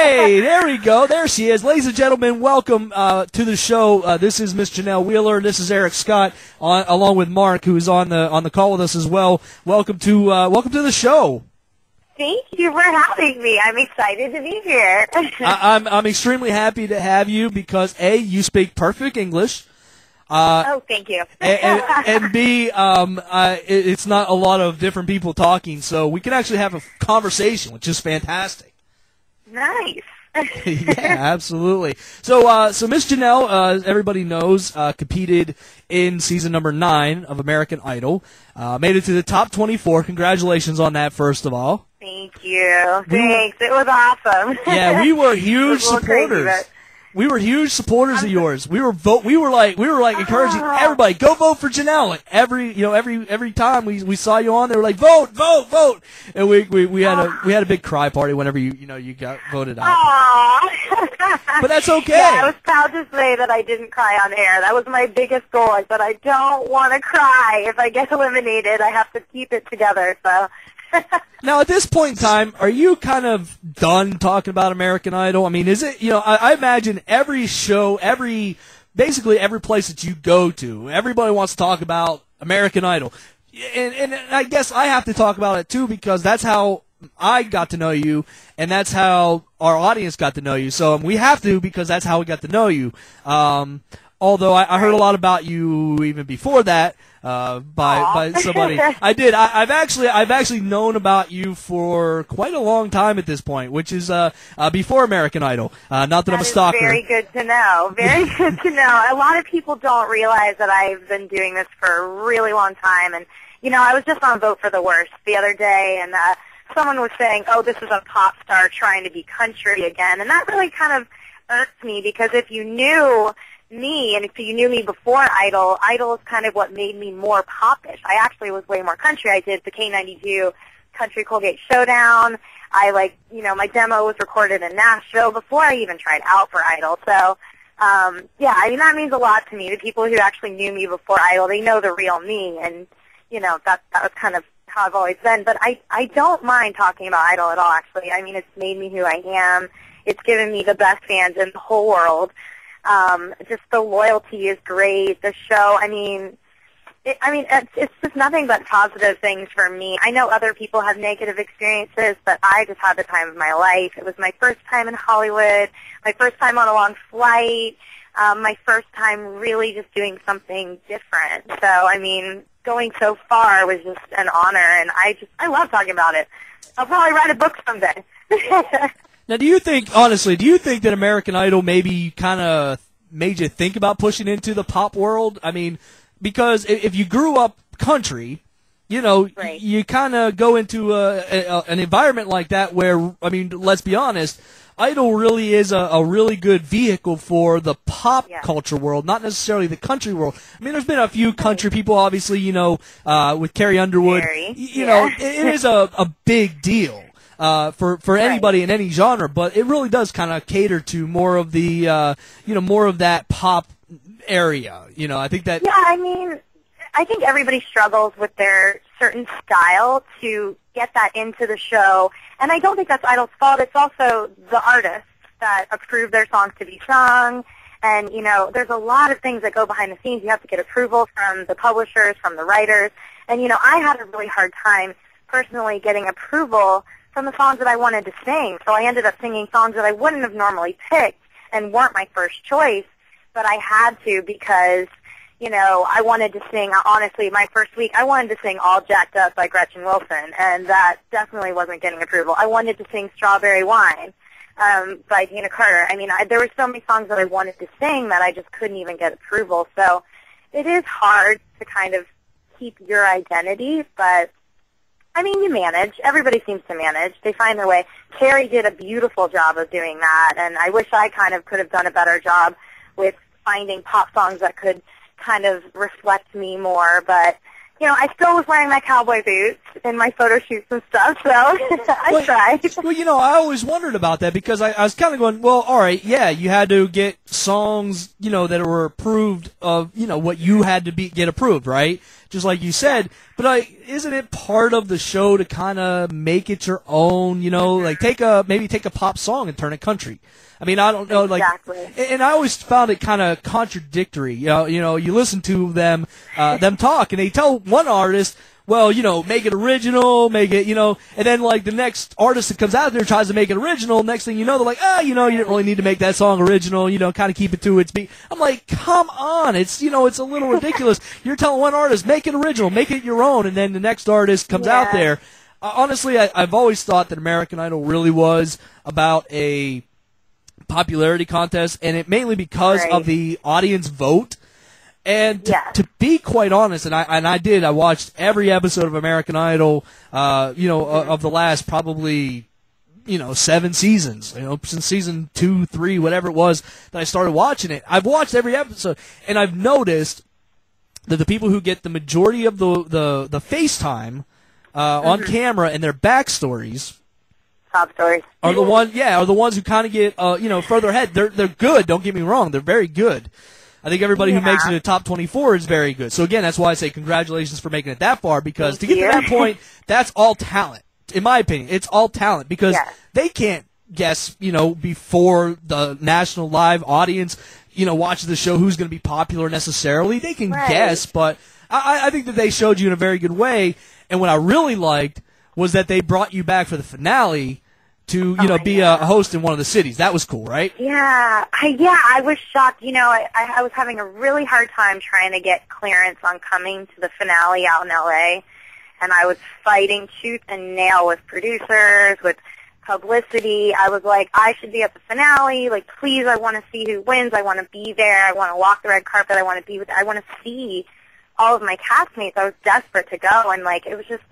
Hey, there we go. There she is. Ladies and gentlemen, welcome to the show. This is Miss Janelle Wheeler. This is Eric Scott, along with Mark, who's on the call with us as well. Welcome to the show. Thank you for having me. I'm excited to be here. I'm extremely happy to have you because A, you speak perfect English. Thank you. and B, it's not a lot of different people talking, so we can actually have a conversation, which is fantastic. Nice. Yeah, absolutely. So Miss Janelle, as everybody knows, competed in season number 9 of American Idol. Made it to the top 24. Congratulations on that, first of all. Thank you. Thanks. It was awesome. Yeah, we were huge supporters. We were huge supporters of yours. We were like encouraging everybody, go vote for Janelle. Like every time we saw you on, they were like, vote. And we had a big cry party whenever you got voted out. Aww. But that's okay. Yeah, I was proud to say that I didn't cry on air. That was my biggest goal. I said I don't want to cry. If I get eliminated, I have to keep it together. So. Now, at this point in time, are you kind of done talking about American Idol? I mean, is it, I imagine every show, basically every place that you go to, everybody wants to talk about American Idol. And I guess I have to talk about it too because that's how I got to know you, and that's how our audience got to know you. So we have to because that's how we got to know you. Although I heard a lot about you even before that. By somebody. I did. I've actually known about you for quite a long time at this point, which is before American Idol. Not that I'm a stalker. Very good to know. Very good to know. A lot of people don't realize that I've been doing this for a really long time, and I was just on Vote for the Worst the other day, and someone was saying, "Oh, this is a pop star trying to be country again," and that really kind of irked me because if you knew me, and if you knew me before Idol is kind of what made me more popish. I actually was way more country. I did the K92 Country Colgate Showdown. My demo was recorded in Nashville before I even tried out for Idol. So, that means a lot to me. The people who actually knew me before Idol, they know the real me, and, that was kind of how I've always been. But I don't mind talking about Idol at all, actually. I mean, it's made me who I am. It's given me the best fans in the whole world. Just the loyalty is great. The show, it's just nothing but positive things for me. I know other people have negative experiences, but I just had the time of my life. It was my first time in Hollywood, my first time on a long flight, my first time really just doing something different. So, going so far was just an honor, and I love talking about it. I'll probably write a book someday. Now, do you think that American Idol maybe kind of made you think about pushing into the pop world? I mean, because if you grew up country, right. You kind of go into an environment like that where, let's be honest, Idol really is a really good vehicle for the pop culture world, not necessarily the country world. There's been a few country people, obviously, with Carrie Underwood. It is a big deal. For anybody in any genre, but it really does kind of cater to more of the, more of that pop area. I think that. Yeah, I think everybody struggles with their certain style to get that into the show, and I don't think that's Idol's fault. It's also the artists that approve their songs to be sung, and, there's a lot of things that go behind the scenes. You have to get approval from the publishers, from the writers, and, I had a really hard time personally getting approval from the songs that I wanted to sing. So I ended up singing songs that I wouldn't have normally picked and weren't my first choice, but I had to because, I wanted to sing, honestly, my first week, I wanted to sing All Jacked Up by Gretchen Wilson, and that definitely wasn't getting approval. I wanted to sing Strawberry Wine by Tina Carter. There were so many songs that I wanted to sing that I just couldn't even get approval. So it is hard to kind of keep your identity, but you manage. Everybody seems to manage. They find their way. Carrie did a beautiful job of doing that, and I wish I kind of could have done a better job with finding pop songs that could kind of reflect me more. But, I still was wearing my cowboy boots, in my photo shoots and stuff, so I tried. Well, I always wondered about that because I was kind of going, well, all right, yeah, you had to get songs, that were approved of, what you had to get approved, right? Just like you said. But isn't it part of the show to kind of make it your own, like maybe take a pop song and turn it country? I mean, I don't know, exactly. And I always found it kind of contradictory. You listen to them talk, and they tell one artist, well, make it original, make it, and then like the next artist that comes out there tries to make it original. Next thing you know, they're like, you didn't really need to make that song original, kind of keep it to its beat. I'm like, come on, it's a little ridiculous. You're telling one artist, make it original, make it your own, and then the next artist comes out there. Honestly, I've always thought that American Idol really was about a popularity contest, and it mainly because of the audience vote. And to be quite honest, and I watched every episode of American Idol, of the last probably, 7 seasons, since season 2, 3, whatever it was that I started watching it. I've watched every episode, and I've noticed that the people who get the majority of the FaceTime on camera and their backstories, top stories, are the ones who kind of get further ahead. They're good. Don't get me wrong. They're very good. I think everybody who makes it to the top 24 is very good. So again, that's why I say congratulations for making it that far, because to get to that point, that's all talent. In my opinion, it's all talent, because they can't guess, before the national live audience, watches the show who's going to be popular necessarily. They can guess, but I think that they showed you in a very good way. And what I really liked was that they brought you back for the finale to, be a host in one of the cities. That was cool, right? Yeah. I was shocked. I was having a really hard time trying to get clearance on coming to the finale out in L.A., and I was fighting tooth and nail with producers, with publicity. I was like, I should be at the finale. Like, please, I want to see who wins. I want to be there. I want to walk the red carpet. I want to see all of my castmates. I was desperate to go, and, it was just,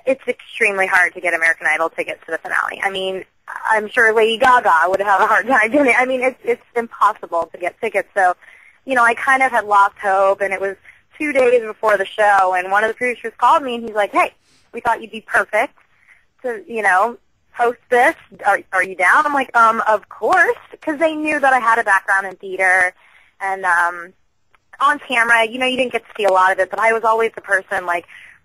it's extremely hard to get American Idol tickets to the finale. I mean, I'm sure Lady Gaga would have a hard time doing it. I mean, it's impossible to get tickets. So, I kind of had lost hope, and it was 2 days before the show, and one of the producers called me, and he's like, hey, we thought you'd be perfect to, host this. Are you down? I'm like, of course, because they knew that I had a background in theater, and on camera, you didn't get to see a lot of it, but I was always the person,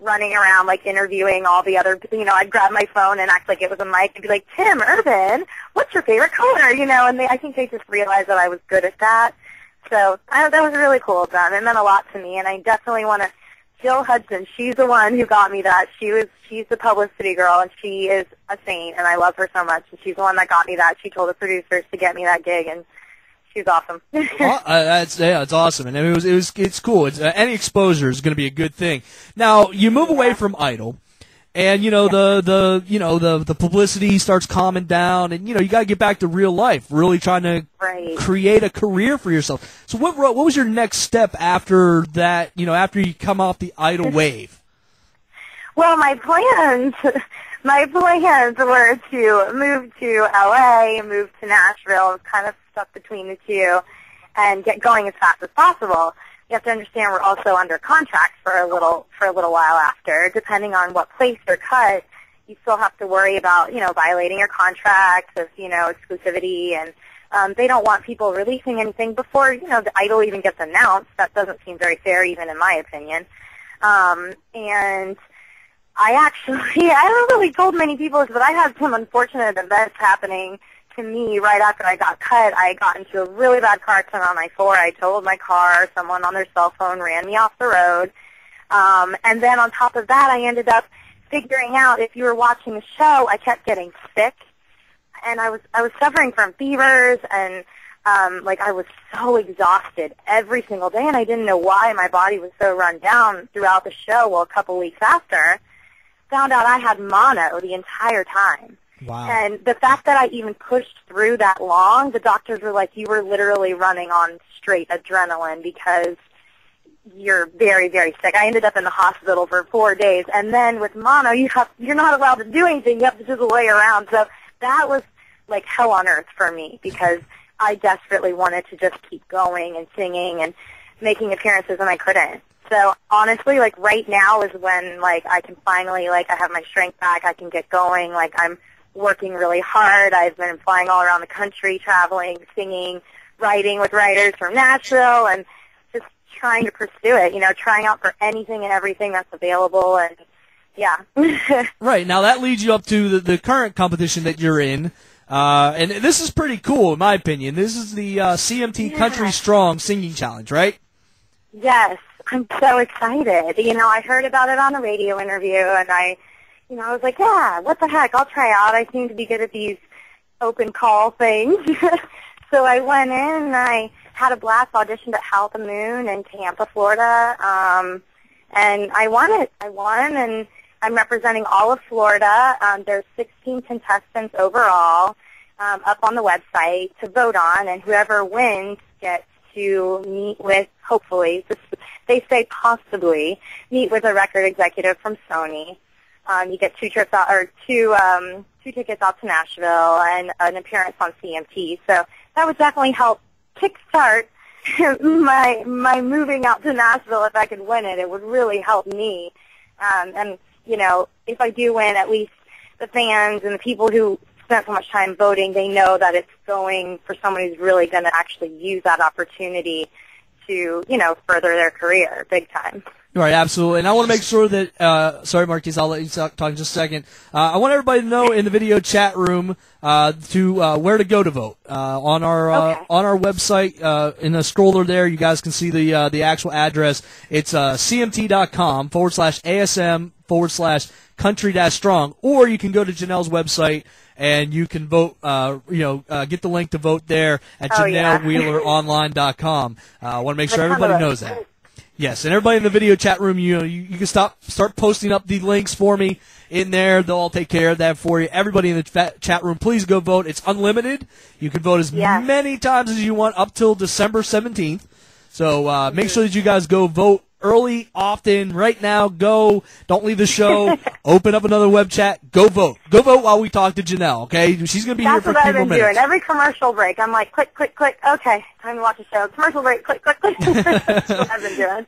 running around, interviewing all the other, I'd grab my phone and act like it was a mic and be like, Tim Urban, what's your favorite color? And I think they just realized that I was good at that. So that was really cool of them. It meant a lot to me, and I definitely want to, Jill Hudson, she's the one who got me that. She's the publicity girl, and she is a saint, and I love her so much, and she's the one that got me that. She told the producers to get me that gig, and she's awesome. It's awesome, and it's cool. Any exposure is going to be a good thing. Now you move away from Idol, and the publicity starts calming down, and you got to get back to real life, really trying to create a career for yourself. So what was your next step after that? After you come off the Idol wave. Well, my plans were to move to LA, move to Nashville, kind of stuck between the two, and get going as fast as possible. You have to understand we're also under contract for a little while after. Depending on what place you're cut, you still have to worry about, violating your contract of, exclusivity, and they don't want people releasing anything before, the Idol even gets announced. That doesn't seem very fair, even in my opinion. And I haven't really told many people this, but I had some unfortunate events happening to me right after I got cut. I got into a really bad car accident on I-4. I totaled my car. Someone on their cell phone ran me off the road. And then on top of that, I ended up figuring out, if you were watching the show, I kept getting sick. And I was suffering from fevers, and I was so exhausted every single day, and I didn't know why my body was so run down throughout the show. Well, a couple weeks after, found out I had mono the entire time. Wow. And the fact that I even pushed through that long, the doctors were like, you were literally running on straight adrenaline because you're very, very sick. I ended up in the hospital for 4 days. And then with mono, you're not allowed to do anything. You have to just lay around. So that was like hell on earth for me, because I desperately wanted to just keep going and singing and making appearances, and I couldn't. So honestly, like right now is when like I can finally I have my strength back. I can get going. Like I'm working really hard. I've been flying all around the country, traveling, singing, writing with writers from Nashville, and just trying to pursue it. Trying out for anything and everything that's available, and yeah. Right. Now that leads you up to the current competition that you're in. And this is pretty cool, in my opinion. This is the CMT Country Strong Singing Challenge, right? Yes, I'm so excited. I heard about it on a radio interview, and I was like, yeah, what the heck, I'll try out. I seem to be good at these open call things. So I went in, and I had a blast, auditioned at Howl at the Moon in Tampa, Florida, and I won it. I won, and I'm representing all of Florida. There's 16 contestants overall up on the website to vote on, and whoever wins gets to meet with, hopefully, they say possibly, meet with a record executive from Sony. You get two trips out, or two tickets out to Nashville and an appearance on CMT. So that would definitely help kickstart my moving out to Nashville. If I could win it, it would really help me. And if I do win, at least the fans and the people who spent so much time voting, they know that it's going for someone who's really going to actually use that opportunity to, further their career big time. Right, absolutely. And I want to make sure that, sorry, Marquise, I'll let you talk in just a second. I want everybody to know in the video chat room where to go to vote. On our website, in the scroller there, you guys can see the actual address. It's cmt.com/ASM/country-strong, or you can go to Janelle's website and you can vote, get the link to vote there at JanelleWheelerOnline.com. I want to make sure everybody knows that. Yes, and everybody in the video chat room, you can start posting up the links for me in there. They'll all take care of that for you. Everybody in the chat room, please go vote. It's unlimited. You can vote as many times as you want up till December 17th. So make sure that you guys go vote early, often, right now. Go. Don't leave the show. Open up another web chat. Go vote. Go vote while we talk to Janelle, okay? She's going to be here for a few more minutes. That's what I've been doing. Every commercial break, I'm like, click, click, click. Okay, time to watch the show. Commercial break, click, click, click. That's what I've been doing.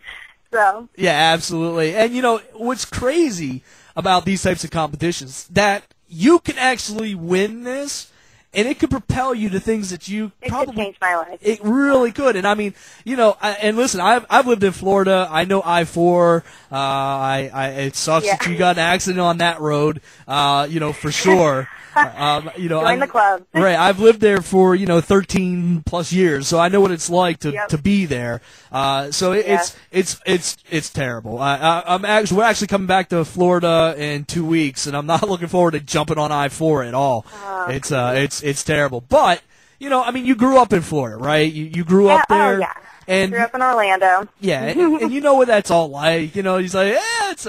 So. Yeah, absolutely. And, what's crazy about these types of competitions, that you can actually win this, and it could propel you to things that you probably... It could change my life. It really could. And I mean, and listen, I've lived in Florida. I know I-4. It sucks that you got an accident on that road, for sure. Join the club. Right. I've lived there for, 13 plus years, so I know what it's like to be there. So it's terrible. We're actually coming back to Florida in 2 weeks, and I'm not looking forward to jumping on I-4 at all. It's terrible. But, you grew up in Florida, right? You grew up there. Oh, yeah. And grew up in Orlando. Yeah, and you know what that's all like. He's like, it's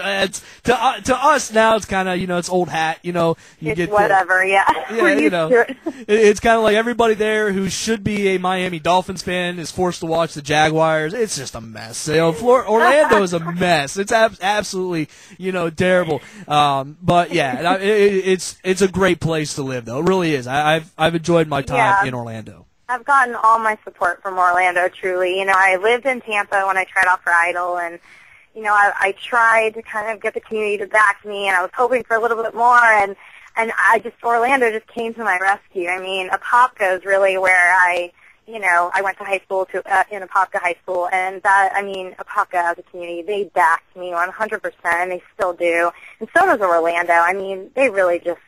to us now. It's kind of it's old hat. You it's get whatever. We're used to it. It's kind of like everybody there who should be a Miami Dolphins fan is forced to watch the Jaguars. It's just a mess. Orlando is a mess. It's absolutely terrible. But yeah, it's a great place to live though. It really is. I've enjoyed my time in Orlando. I've gotten all my support from Orlando, truly. I lived in Tampa when I tried out for Idol, and, I tried to kind of get the community to back me, and I was hoping for a little bit more, and Orlando just came to my rescue. I mean, Apopka is really where I went to high school, in Apopka High School, and Apopka as a community, they backed me 100%, and they still do, and so does Orlando. I mean, they really just,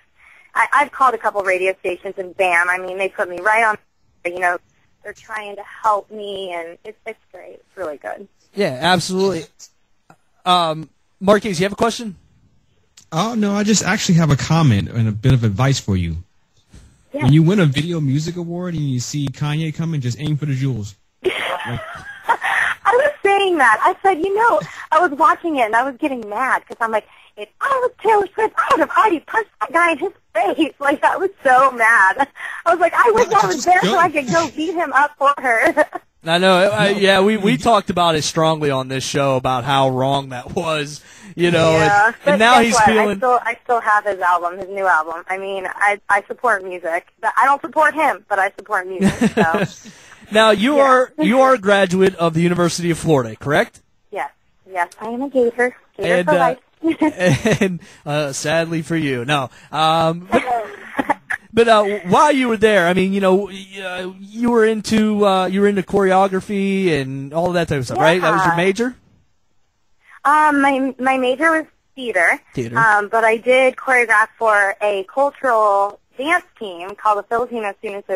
I've called a couple radio stations, and bam, they put me right on. They're trying to help me, and it's great. It's really good. Yeah, absolutely. Marquise, you have a question? Oh, no, I just actually have a comment and a bit of advice for you. Yeah. When you win a Video Music Award and you see Kanye coming, just aim for the jewels. I was saying that. I said, I was watching it, and I was getting mad, because I'm like, if I was Taylor Swift, I would have already punched that guy in his face. Like, I was so mad. I was like, I wish I was there so I could go beat him up for her. I know. We talked about it strongly on this show about how wrong that was, Yeah, and now he's feeling. I still have his new album. I support music. I don't support him, but I support music. So. Now you are a graduate of the University of Florida, correct? Yes. Yes, I am a gator. Gator And, for life. and sadly for you, no. But while you were there, I mean, you were into choreography and all of that type of stuff, right? That was your major. My major was theater. Theater. But I did choreograph for a cultural dance team called the Filipino Student